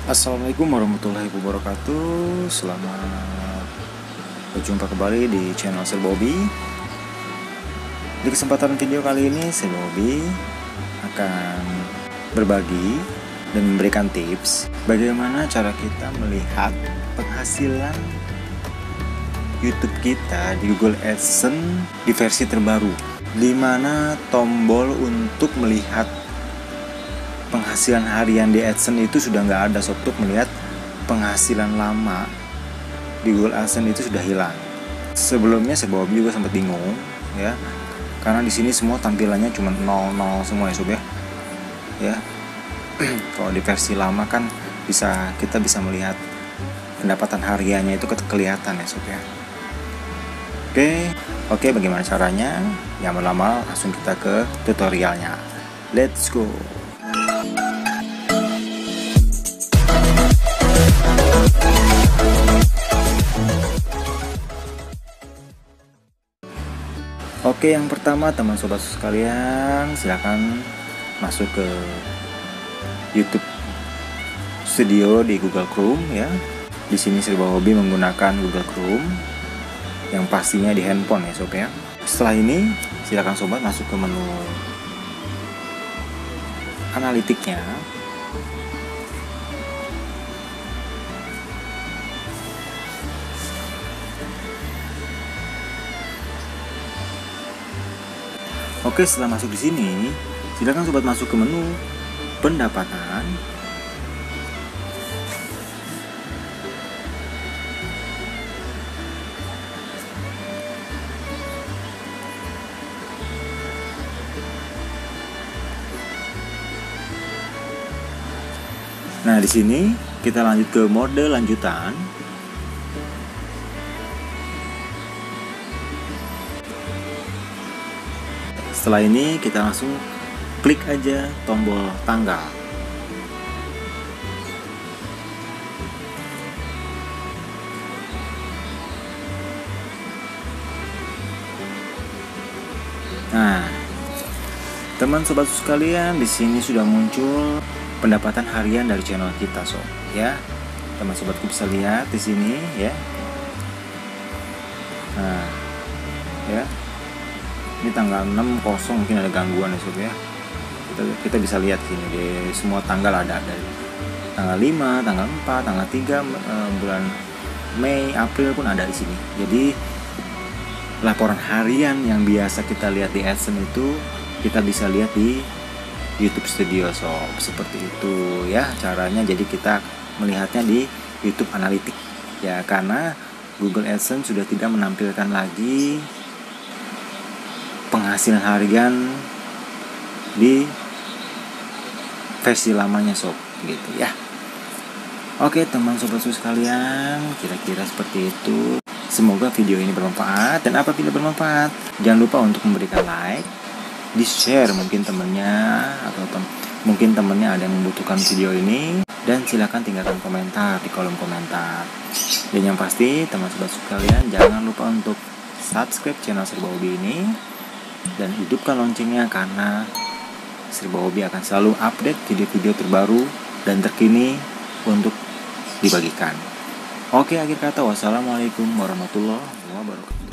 Assalamualaikum warahmatullahi wabarakatuh. Selamat berjumpa kembali di channel Serba Hobi. Di kesempatan video kali ini Serba Hobi akan berbagi dan memberikan tips bagaimana cara kita melihat penghasilan YouTube kita di Google AdSense di versi terbaru, di mana tombol untuk melihat penghasilan harian di AdSense itu sudah nggak ada. Sob, untuk melihat penghasilan lama di Google AdSense itu sudah hilang. Sebelumnya Serba Hobi juga sempat bingung ya, karena di sini semua tampilannya cuma 00 semua ya Sob ya. Ya. Kalau di versi lama kan kita bisa melihat pendapatan hariannya itu kelihatan ya Sob ya. Oke, bagaimana caranya? Yang lama langsung kita ke tutorialnya. Let's go. Oke, yang pertama teman sobat sekalian, silakan masuk ke YouTube Studio di Google Chrome ya. Di sini Serba Hobi menggunakan Google Chrome yang pastinya di handphone ya Sob ya. Setelah ini silakan sobat masuk ke menu analitiknya. Oke, setelah masuk di sini, silakan sobat masuk ke menu pendapatan. Nah, di sini kita lanjut ke mode lanjutan. Setelah ini kita langsung klik aja tombol tanggal. Nah, teman sobat sekalian, di sini sudah muncul pendapatan harian dari channel kita Sob ya. Teman sobatku bisa lihat di sini ya. Nah, ya. Ini tanggal 6/0 mungkin ada gangguan ya Sob ya. Kita bisa lihat sini di semua tanggal ada dari tanggal 5, tanggal 4, tanggal 3 bulan Mei, April pun ada di sini. Jadi laporan harian yang biasa kita lihat di AdSense itu kita bisa lihat di YouTube Studio Sob. Seperti itu ya caranya. Jadi kita melihatnya di YouTube Analytics ya, karena Google AdSense sudah tidak menampilkan lagi penghasilan harian di versi lamanya Sob gitu ya. Oke teman sobat sekalian, kira-kira seperti itu. Semoga video ini bermanfaat, dan apabila bermanfaat jangan lupa untuk memberikan like, di share mungkin temennya, atau mungkin temennya ada yang membutuhkan video ini, dan silakan tinggalkan komentar di kolom komentar. Dan yang pasti teman sobat sekalian, jangan lupa untuk subscribe channel Serba Hobi ini dan hidupkan loncengnya, karena Serba Hobi akan selalu update video-video terbaru dan terkini untuk dibagikan. Oke, akhir kata wassalamualaikum warahmatullahi wabarakatuh.